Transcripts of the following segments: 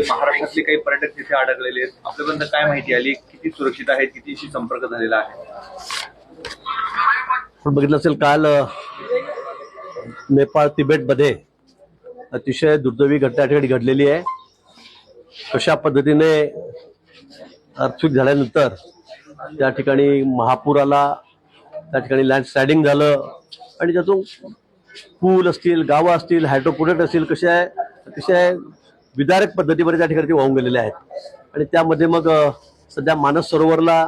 महाराष्ट्रातले काही पर्यटक तिथे अडकलेले आहेत, आपल्यापर्यंत काय माहिती आली, किती सुरक्षित आहेत, कितीशी संपर्क झालेला आहे? आपण बघितलं असेल काल नेपाळ तिबेटमध्ये अतिशय दुर्दैवी घटना ठिकाणी घडलेली आहे. कशा पद्धतीने अर्थक्वेक झाल्यानंतर त्या ठिकाणी महापूर आला, त्या ठिकाणी लँडस्लायडिंग झालं आणि त्यातून पूल असतील, गावं असतील, हायड्रोपोनिक असतील, कशा आहे अतिशय विदारक पद्धतीवर त्या ठिकाणी वाहून गेलेले आहेत. आणि त्यामध्ये मग सध्या मानस सरोवरला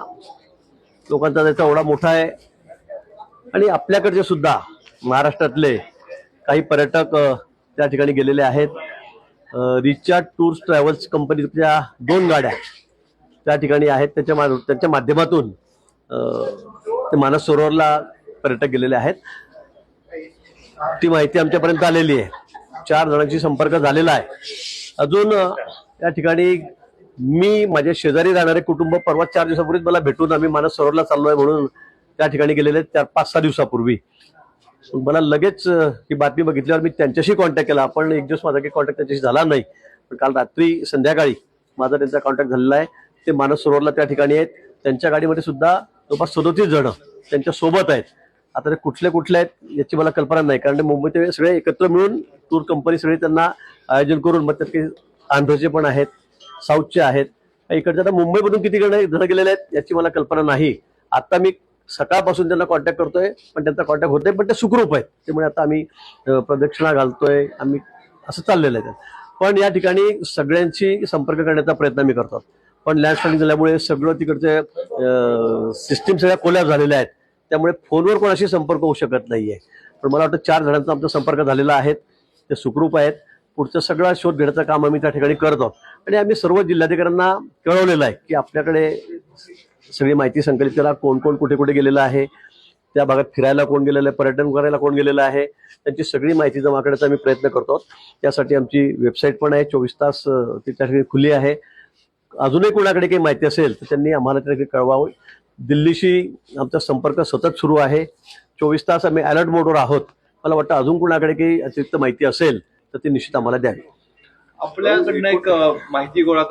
लोकांचा त्याचा ओढा मोठा आहे. आणि आपल्याकडचे सुद्धा महाराष्ट्रातले काही पर्यटक त्या ठिकाणी गेलेले आहेत. रिचार्ड टूर्स ट्रॅव्हल्स कंपनीच्या 2 गाड्या त्या ठिकाणी आहेत. त्यांच्या माध्यमातून ते मानस सरोवरला पर्यटक गेलेले आहेत. ती माहिती आमच्यापर्यंत आलेली आहे. 4 जणांशी संपर्क झालेला आहे. अजून या ठिकाणी मी माझ्या शेजारी राहणारे कुटुंब परवा 4 दिवसापूर्वीच मला भेटून आम्ही मानस सरोवरला चाललोय म्हणून त्या ठिकाणी गेलेले 4-5-6 दिवसापूर्वी. मला लगेच ही बातमी बघितल्यावर मी त्यांच्याशी कॉन्टॅक्ट केला. पण एक दिवस माझा काही कॉन्टॅक्ट त्यांच्याशी झाला नाही. पण काल रात्री संध्याकाळी माझा त्यांचा कॉन्टॅक्ट झालेला आहे. ते मानस सरोवरला त्या ठिकाणी आहेत. त्यांच्या गाडीमध्ये सुद्धा जवळपास 37 जण त्यांच्या सोबत आहेत. आता ते कुठले आहेत याची मला कल्पना नाही, कारण मुंबईत सगळे एकत्र मिळून टूर कंपनी सगळे त्यांना आयोजन करून, मग त्यात काही आंध्रचे पण आहेत, साऊथचे आहेत, इकडचे. आता मुंबईमधून किती जण गेलेले आहेत याची मला कल्पना नाही. आता मी सकाळपासून त्यांना कॉन्टॅक्ट करतोय पण त्यांचा कॉन्टॅक्ट होतोय, पण ते सुखरूप आहेत. त्यामुळे आता आम्ही प्रदक्षिणा घालतोय, आम्ही असं चाललेलं आहे. पण या ठिकाणी सगळ्यांशी संपर्क करण्याचा प्रयत्न आम्ही करतो. पण लँडस्लायडिंग झाल्यामुळे सगळं तिकडचे सिस्टीम सगळ्या कोलॅप्स झालेल्या आहेत. त्यामुळे फोनवर कोणाशी संपर्क होऊ शकत नाहीये. पण मला वाटतं 4 जणांचा आमचा संपर्क झालेला आहे. ते सुखरूप आहेत. पुढचा सगळा शोध घेण्याचं काम आम्ही त्या ठिकाणी करत आहोत. आणि आम्ही सर्व जिल्हाधिकाऱ्यांना कळवलेलं आहे की आपल्याकडे सगळी माहिती संकलित करा, कोण कोण कुठे कुठे गेलेलं आहे, त्या भागात फिरायला कोण गेलेलं आहे, पर्यटन करायला कोण गेलेलं आहे, त्यांची सगळी माहिती जमा करण्याचा आम्ही प्रयत्न करतो. त्यासाठी आमची वेबसाईट पण आहे, 24 तास ती त्या ठिकाणी खुली आहे. अजूनही कोणाकडे काही माहिती असेल तर त्यांनी आम्हाला त्या ठिकाणी कळवावं. दिल्लीशी आमचा संपर्क सतत सुरू आहे. 24 तास आम्ही अलर्ट मोडवर आहोत. मला वाटतं अजून कोणाकडे काही अतिरिक्त माहिती असेल तर ती निश्चित आम्हाला द्यावी. आपल्याकडनं एक माहिती गोळा